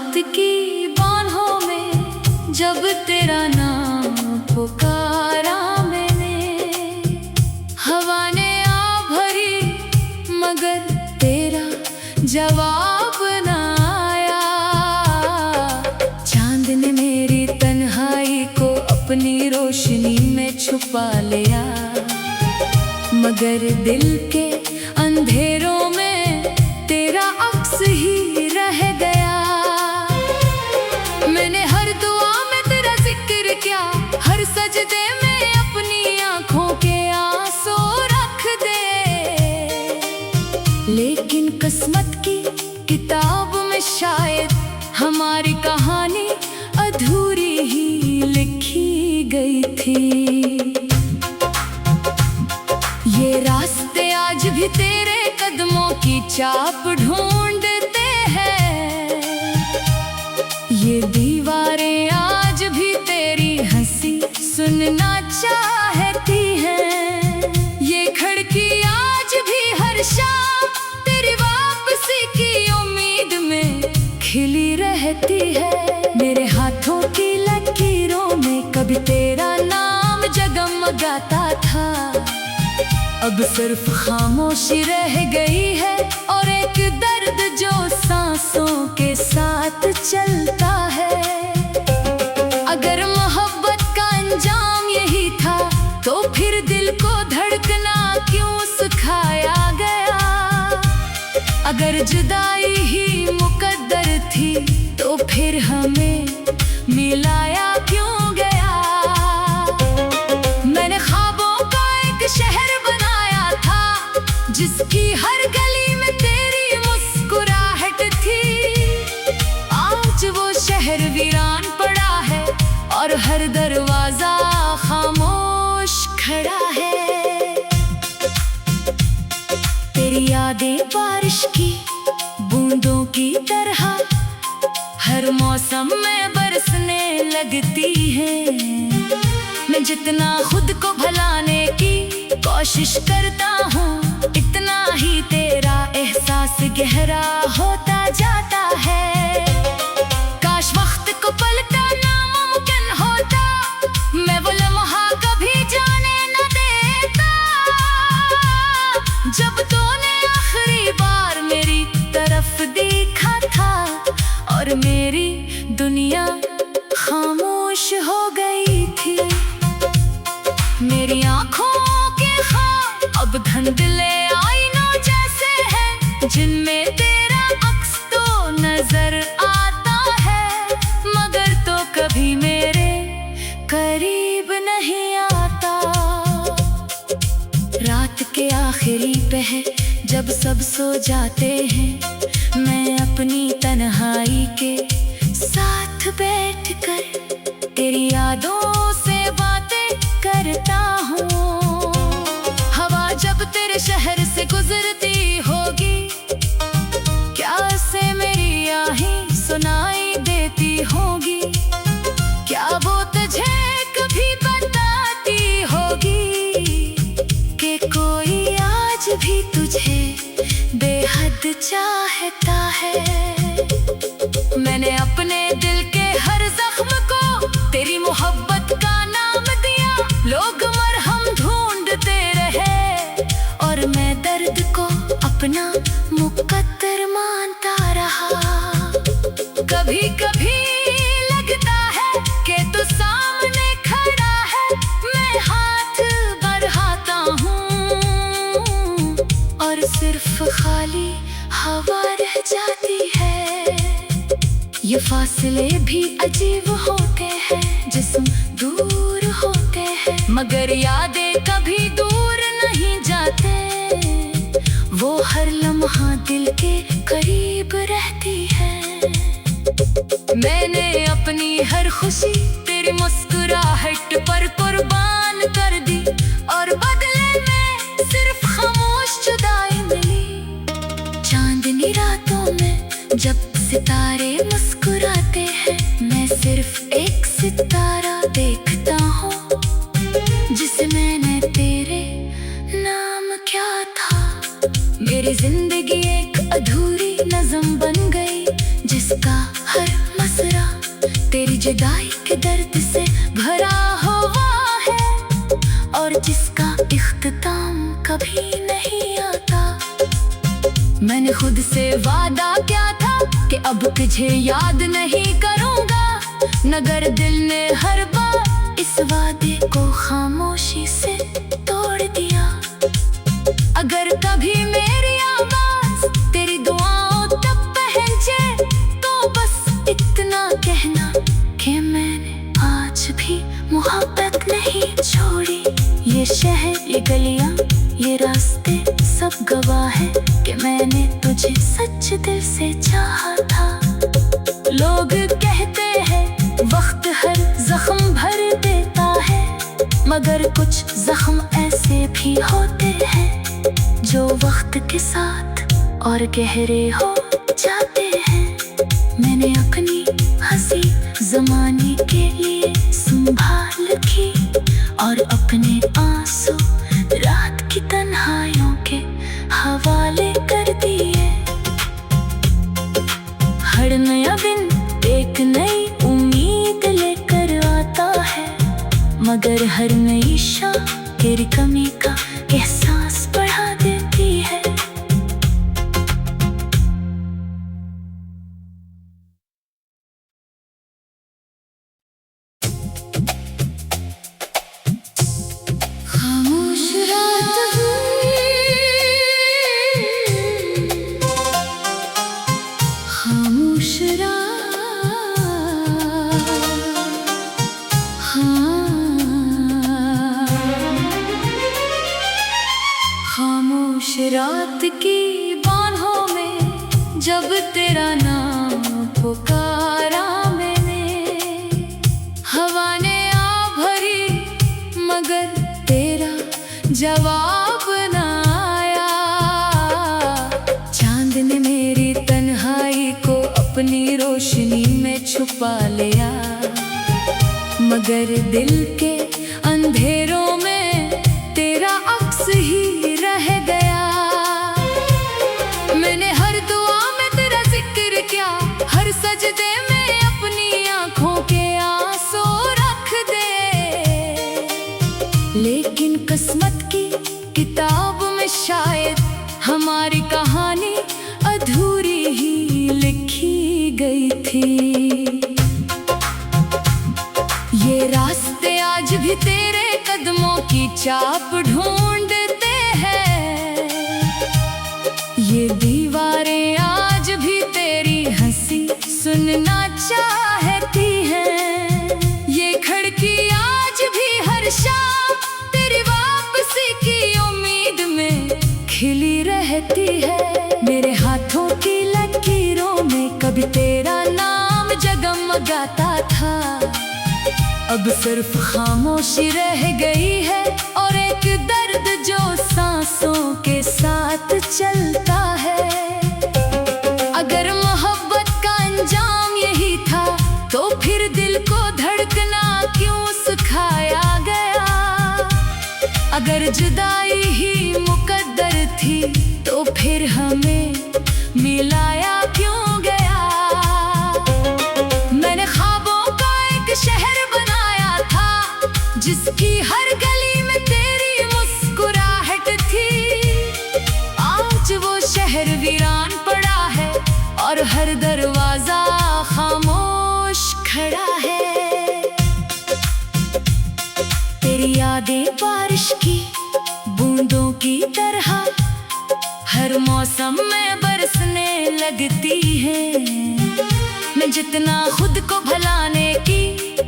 रात की बाहों में जब तेरा नाम पुकारा मैंने, हवा ने आ भरी मगर तेरा जवाब न आया। चांद ने मेरी तन्हाई को अपनी रोशनी में छुपा लिया, मगर दिल के अंधेरों में तेरा अक्स ही रह गया। मैंने हर दुआ में तेरा जिक्र किया, हर सजदे में अपनी आंखों के आंसू रख दे। लेकिन किस्मत की किताब में शायद हमारी कहानी अधूरी ही लिखी गई थी। ये रास्ते आज भी तेरे कदमों की चाप ढूंढते हैं, ये दीवारें आज भी तेरी हंसी सुनना चाहती हैं, ये खिड़की आज भी हर शाम तेरी वापसी की उम्मीद में खिली रहती है। मेरे हाथों की लकीरों में कभी तेरा नाम जगमगाता था, अब सिर्फ खामोशी रह गई है और एक दर्द जो सांसों के साथ चलता है। अगर मोहब्बत का अंजाम यही था तो फिर दिल को धड़कना क्यों सिखाया गया। अगर जुदाई ही मुकद्दर थी तो फिर हमें मिलाया क्यों गया। मैंने ख्वाबों का एक शहर जिसकी हर गली में तेरी मुस्कुराहट थी, आज वो शहर वीरान पड़ा है और हर दरवाजा खामोश खड़ा है। तेरी यादें बारिश की बूंदों की तरह हर मौसम में बरसने लगती हैं। मैं जितना खुद को भुलाने की कोशिश करता हूँ, इतना ही तेरा एहसास गहरा होता जाता है। काश वक्त को पलटाना मुमकिन होता, मैं वो लम्हा कभी जाने न देता जब तूने आखिरी बार मेरी तरफ देखा था और मेरी दुनिया खामोश हो गई थी। मेरी आँखों के ख्वाब अब धुंधले आईनों जैसे हैं, जिनमें तेरा अक्स तो नजर आता है मगर तो कभी मेरे करीब नहीं आता। रात के आखिरी पहर जब सब सो जाते हैं, मैं अपनी तन्हाई के साथ बैठकर तेरी यादों से बातें करता हूँ। हवा जब तेरे शहर से गुजरती होगी, क्या उसे मेरी आहें सुनाई देती होगी, क्या वो तुझे कभी बताती होगी कि कोई आज भी तुझे बेहद चाहता है। मैंने अपने दिल के हर जख्म को तेरी मोहब्बत का नाम दिया, लोग मरहम ढूंढते रहे और मैं दर्द को अपना मुकद्दर मानता रहा। कभी कभी लगता है कि तू सामने खड़ा है, मैं हाथ बढ़ाता हूँ और सिर्फ खाली हवा रह जाती है। ये फासले भी अजीब होते हैं, जिस्म दूर होते हैं मगर यादें कभी दूर नहीं जाते। वो हर लम्हा दिल के करीब रहती है। मैंने अपनी हर खुशी तेरी मुस्कुराहट पर कुर्बान कर दी और बदले में सिर्फ खामोश जुदाई मिली। चांदनी रातों में जब सितारे मुस्कुराते हैं, मैं सिर्फ एक सितारा देखता हूँ जिसे मैंने तेरे नाम क्या था। मेरी जिंदगी एक अधूरी नज़्म बन गई जिसका हर इख्तिताम कभी नहीं आता। मैंने खुद से वादा किया था कि अब तुझे याद नहीं करूँगा, मगर दिल ने हर बार इस वादे को खामोशी से तोड़ दिया। अगर कभी मेरी आवाज तेरी दुआओं तक पहुंचे तो बस इतना कहना कि मैंने आज भी मोहब्बत नहीं छोड़ी। ये शहर, ये गलियां, ये रास्ते सब गवाह है कि मैंने तुझे सच दिल से चाहा था। लोग कहते हैं वक्त हर जख्म भर देता है, मगर कुछ जख्म ऐसे भी होते हैं जो वक्त के साथ और गहरे हो जाते हैं। मैंने अपनी हंसी ज़माने के लिए संभाल की और अपने आंसू रात की तन्हाइयों के हवाले कर दिए। हर नया दिन एक नई उम्मीद लेकर आता है, मगर हर नई शाम तेरी कमी का एहसास बढ़ा देती है। खामोश रात खामोश खामोश रात की बाहों में जब तेरा नाम पुकारा मैंने, हवा ने आ भरी मगर तेरा जवाब न आया। चांद ने मेरी तन्हाई को अपनी रोशनी में छुपा लिया, मगर दिल के अंधेरों में तेरा अक्स ही रह गया। मैंने हर दुआ में तेरा जिक्र किया, हर सजदे में अपनी आंखों के आंसू रख दे, लेकिन किस्मत की किताब में शायद हमारी कहानी अधूरी ही लिखी गई थी। ये रास्ते आज भी तेरे कदमों की चाप ढूंढते हैं, ये दीवारें आज भी तेरी हंसी सुनना चाहती हैं, ये खिड़की आज भी हर शाम तेरी वापसी की उम्मीद में खिली रहती है। मेरे हाथों की लकीरों में कभी तेरा नाम जगमगाता था, अब सिर्फ खामोशी रह गई है और एक दर्द जो सांसों के साथ चलता है। अगर मोहब्बत का अंजाम यही था तो फिर दिल को धड़कना क्यों सिखाया गया। अगर जुदाई ही मुकद्दर थी तो फिर हमें मिलाया क्यों गया। मैंने ख्वाबों का एक शहर जिसकी हर गली में तेरी मुस्कुराहट थी, आज वो शहर वीरान पड़ा है और हर दरवाजा खामोश खड़ा है। तेरी यादें बारिश की बूंदों की तरह हर मौसम में बरसने लगती हैं। मैं जितना खुद को भुलाने की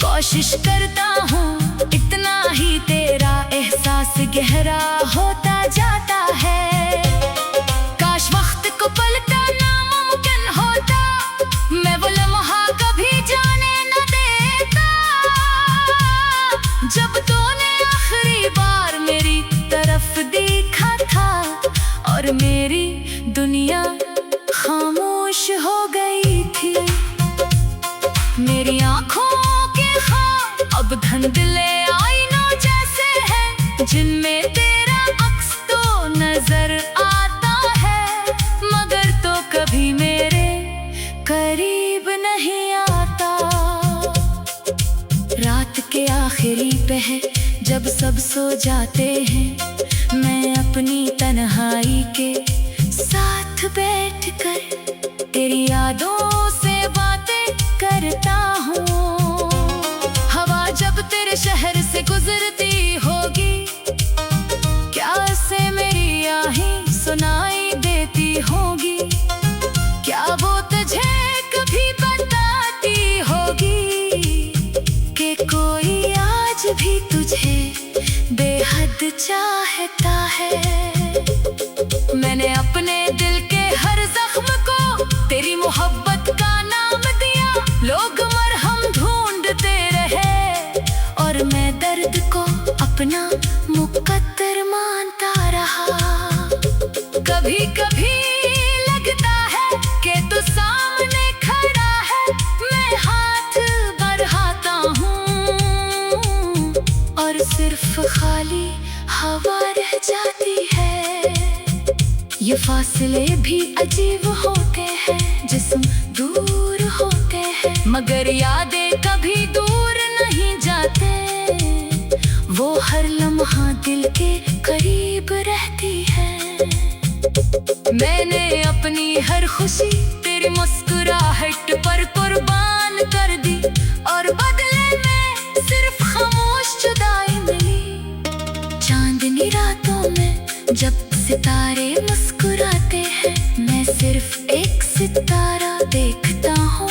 कोशिश करता हूँ, इतना ही तेरा एहसास गहरा होता जाता है। काश वक्त को पलटा नामुमकिन होता, मैं वो लम्हा कभी जाने न देता जब तूने आखिरी बार मेरी तरफ देखा था और मेरी दुनिया खामोश हो गई थी। मेरी आँखों के ख्वाब अब धुंधले आईनों जैसे हैं, जिनमें तेरा अक्स तो नजर आता है, मगर तो कभी मेरे करीब नहीं आता। रात के आखिरी पहर जब सब सब सो जाते हैं, मैं अपनी तन्हाई के साथ बैठकर तेरी यादों से बातें करता हूँ। हवा जब तेरे शहर से गुजरती होगी, क्या से मेरी आहें सुनाई देती होगी? क्या वो तुझे कभी बताती होगी कि कोई आज भी तुझे बेहद चाहता है? मैंने अपने दिल के हर जख्म को तेरी मोहब्बत का नाम दिया। लोग मरहम ढूंढते रहे और मैं दर्द को अपना मुकद्दर मानता रहा। कभी कभी लगता है कि तू सामने खड़ा है, मैं हाथ बढ़ाता हूँ और सिर्फ खाली हवा रह जाती है। ये फासले भी अजीब होते हैं, जिस्म दूर होते हैं, मगर यादें कभी दूर नहीं जाते। वो हर लम्हा दिल के करीब रहती है। मैंने अपनी हर खुशी तेरी मुस्कुराहट पर कुर्बान कर दी और बदले में सिर्फ खामोश जुदाई मिली। चांदनी रातों में जब सितारे मुस्कुराते हैं, मैं सिर्फ एक सितारा देखता हूँ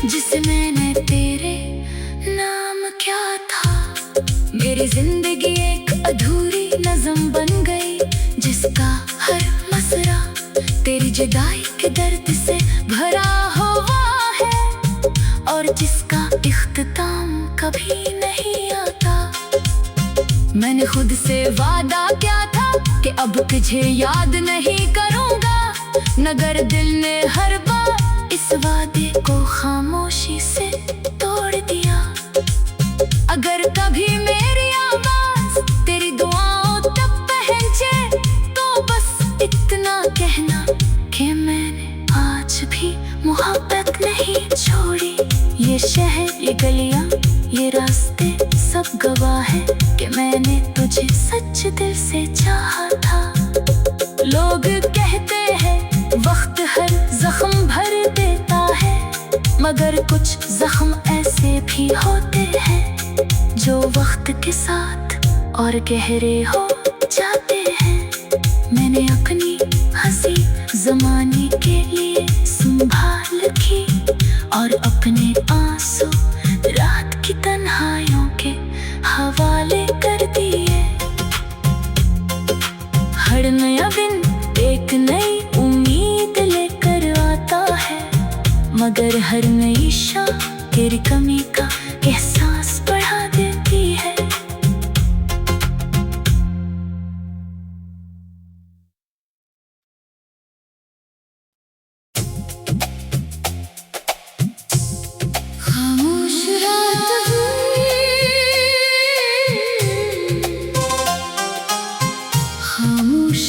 जिसे मैंने तेरे नाम क्या था। मेरी जिंदगी एक अधूरी नज़म बन गई, जिसका हर मसरा तेरी जुदाई के दर्द से भरा हुआ है और जिसका इख्तिताम कभी नहीं आता। मैंने खुद से वादा किया था कि अब तुझे याद नहीं करूँगा, मगर दिल ने हर बार इस वादे को खामोशी से तोड़ दिया। अगर कभी मेरी आवाज़ तेरी दुआओं तक पहुँचे, तो बस इतना कहना कि मैंने आज भी मोहब्बत नहीं छोड़ी। ये शहर, ये गलियां, ये रास्ते सब गवाह है कि मैंने तुझे सच दिल से चाहा था। लोग कहते हैं वक्त हर जख्म भर देता है, मगर कुछ जख्म ऐसे भी होते हैं जो वक्त के साथ और गहरे हो जाते हैं। मैंने अपनी हंसी ज़माने के लिए संभाल की और अपने आंसू रात की तन्हाइयों के हवाले कर दिए। हर नया दिन एक नई उम्मीद लेकर आता है, मगर हर नई शाम तेरी कमी का एहसास बढ़ा देती है। खामोश रात खामोश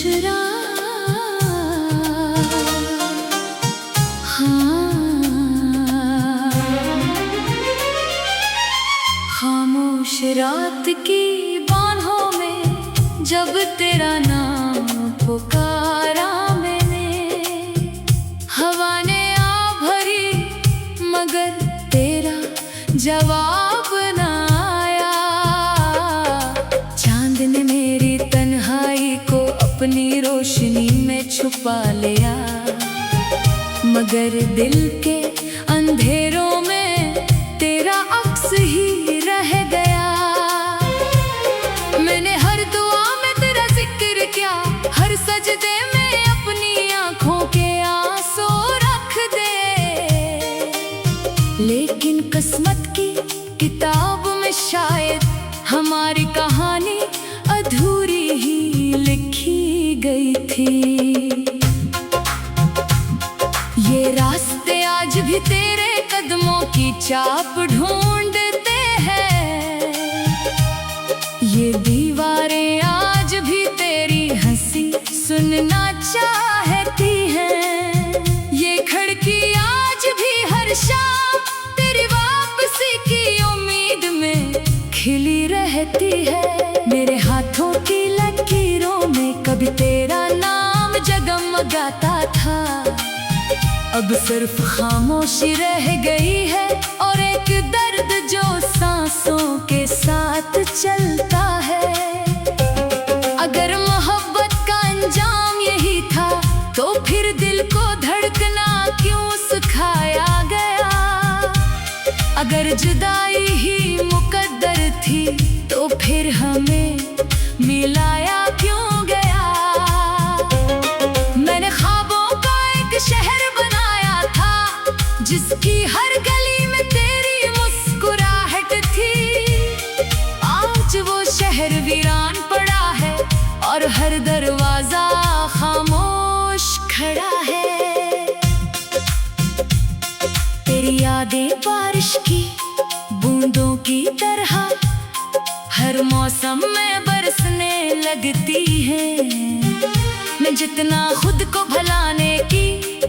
खामोश रात की बाहों में जब तेरा नाम पुकारा मैंने, हवा ने आ भरी मगर तेरा जवाब न आया। चांद ने मेरी तन्हाई को अपनी रोशनी में छुपा लिया, मगर दिल के अंधेरों में तेरा अक्स ही रह गया। मैंने हर दुआ में तेरा जिक्र किया, हर सजदे में अपनी आंखों के आंसू रख दे, लेकिन किस्मत की किताब में शायद हमारी कहानी अधूरी ही लिखी गई थी। ये रास्ते आज भी तेरे कदमों की चाप ढूंढते हैं, ये दीवारें आज भी तेरी हंसी सुनना चाहती हैं, ये खिड़की आज भी हर शाम तेरी वापसी की उम्मीद में खिली रहती है। अब सिर्फ खामोशी रह गई है और एक दर्द जो सांसों के साथ चलता है। अगर मोहब्बत का अंजाम यही था तो फिर दिल को धड़कना क्यों सिखाया गया। अगर जुदाई ही मुकद्दर थी तो फिर हमें मिलाया क्यों गया। मैंने ख्वाबों का एक शहर बनाया था जिसकी हर गली में तेरी मुस्कुराहट थी। आज वो शहर वीरान पड़ा है और हर दरवाजा खामोश खड़ा है। तेरी यादें बारिश की बूंदों की तरह हर मौसम में बरसने लगती हैं। मैं जितना खुद को भुलाने की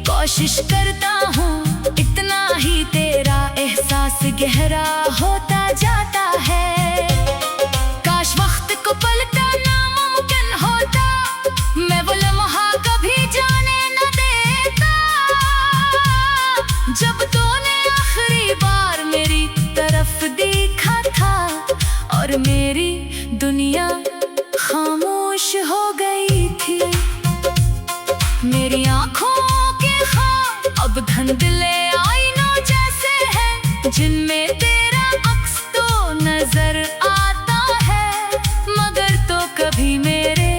कोशिश करता हूँ इतना ही तेरा एहसास गहरा होता जाता है। काश वक्त को पलटाना मुमकिन होता, मैं वो लम्हा कभी जाने न देता जब तूने आखिरी बार मेरी तरफ देखा था और मेरी दुनिया खामोश हो गई थी। मेरी आँखों के ख्वाब अब धुंधले आईनों जैसे हैं जिनमें तेरा अक्स तो नजर आता है मगर तो कभी मेरे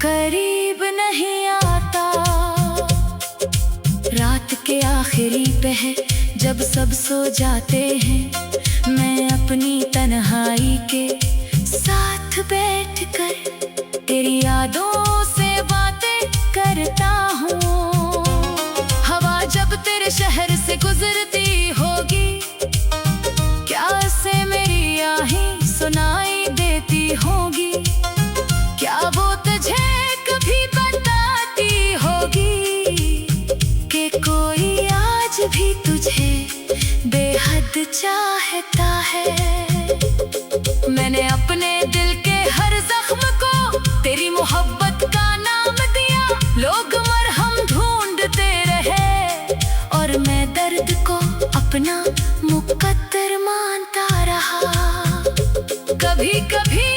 करीब नहीं आता। रात के आखिरी पहर जब सब सो जाते हैं मैं अपनी तन्हाई के साथ बैठकर तेरी यादों से बातें करता हूँ। हवा जब तेरे शहर से गुजरती होगी क्या से मेरी आहें सुनाई देती होगी। क्या वो तुझे कभी बताती होगी कि कोई आज भी तुझे बेहद चाहता है। मैंने अपने दिल के हर जख्म को तेरी मोहब्बत का नाम दिया। लोग मरहम ढूंढते रहे और मैं दर्द को अपना मुकद्दर मानता रहा। कभी कभी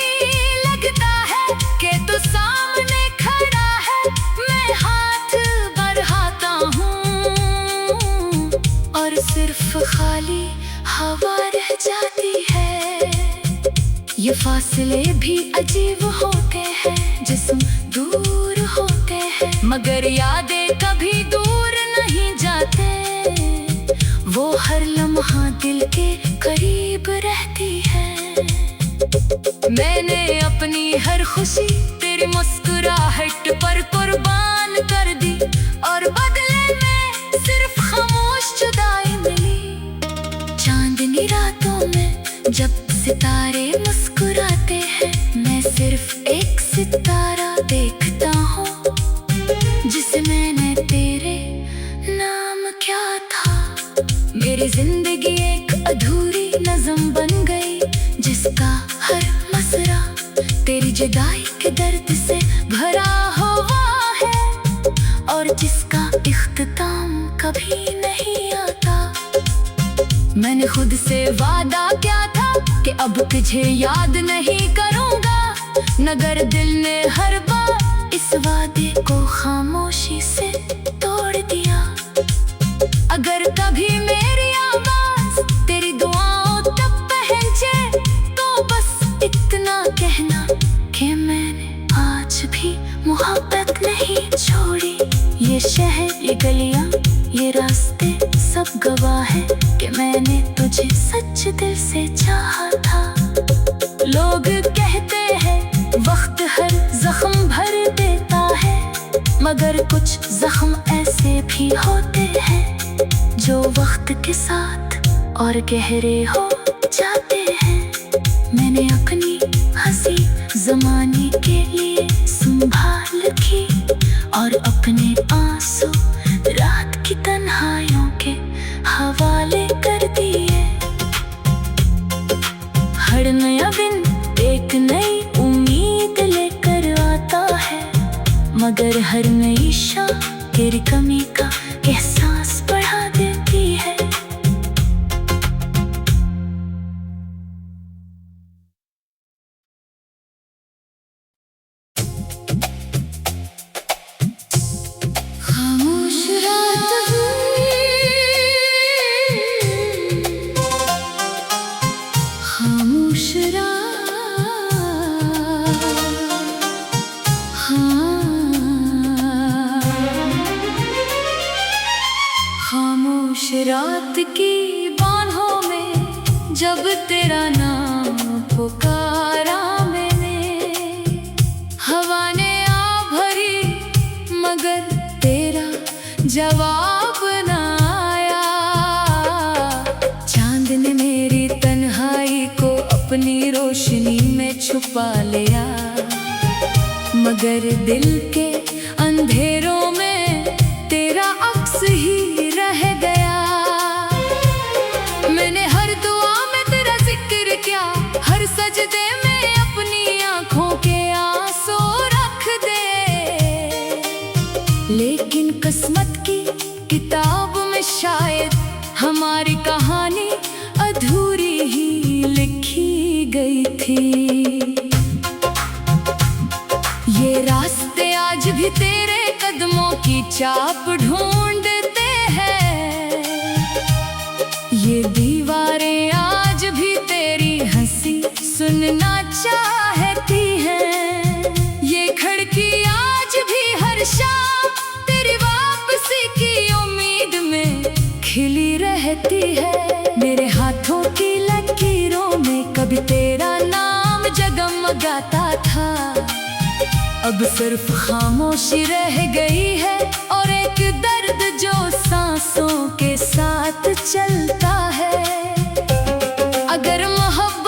लगता है कि तू सामने खड़ा है, मैं हाथ बढ़ाता हूँ और सिर्फ खाली हवा रह जाती है। ये फासले भी अजीब होते हैं, जिस्म दूर होते हैं मगर यादें कभी दूर नहीं जाते। वो हर लम्हा दिल के करीब रहती है। मैंने अपनी हर खुशी तेरी मुस्कुराहट पर कुर्बान कर दी और बदले में सिर्फ खामोश जुदाई मिली। चांदनी रातों में जब सितारे मुस्कुराते हैं मैं सिर्फ एक सितारा देखता हूँ जिसे मैंने तेरे नाम क्या था। मेरी जिंदगी एक अधूरी नज़म बन गई जिसका हर मसरा तेरी जुदाई के दर्द से भरा हुआ है और जिसका इख्तिताम कभी नहीं आता। मैंने खुद से वादा किया था कि अब तुझे याद नहीं करूँगा मगर दिल ने हर बार इस वादे को खामोशी से तोड़ दिया। अगर कभी मेरी आवाज तेरी दुआओं तक पहुंचे तो बस इतना कहना कि मैंने आज भी मोहब्बत नहीं छोड़ी। ये शहर, ये गलियां, ये रास्ते सब गवाह है कि मैंने तुझे सच दिल से चाहा था। लोग कहते हैं वक्त हर जख्म भर देता है मगर कुछ जख्म ऐसे भी होते हैं जो वक्त के साथ और गहरे हो जाते हैं। मैंने अपनी हंसी ज़माने के लिए संभाल की और अपने आंसू रात की तन्हाइयों के हवाले कर दिए। हर नया दिन एक नई उम्मीद लेकर आता है मगर हर नई शाम तेरी कमी का एहसास रात की बाहों में जब तेरा नाम पुकारा मैंने, हवा ने आ भरी मगर तेरा जवाब न आया। चांद ने मेरी तन्हाई को अपनी रोशनी में छुपा लिया, मगर दिल के अंधेरों में तेरा अक्स ही रह गया। मैंने हर दुआ में तेरा जिक्र किया, हर सजदे में अपनी आंखों के आंसू रख दे, लेकिन किस्मत की किताब में शायद हमारी कहानी अधूरी ही लिखी गई थी। ये रास्ते आज भी तेरे कदमों की छाप ढूंढते हैं, ये दीवारें आज भी तेरी हंसी सुनना चाहती हैं, ये खिड़की आज भी हर शाम तेरी वापसी की उम्मीद में खिली रहती है। मेरे हाथों की लकीरों में कभी तेरा नाम जगमगाता था, अब सिर्फ खामोशी रह गई है और एक दर्द जो सांसों के साथ चलता है। अगर मोहब्बत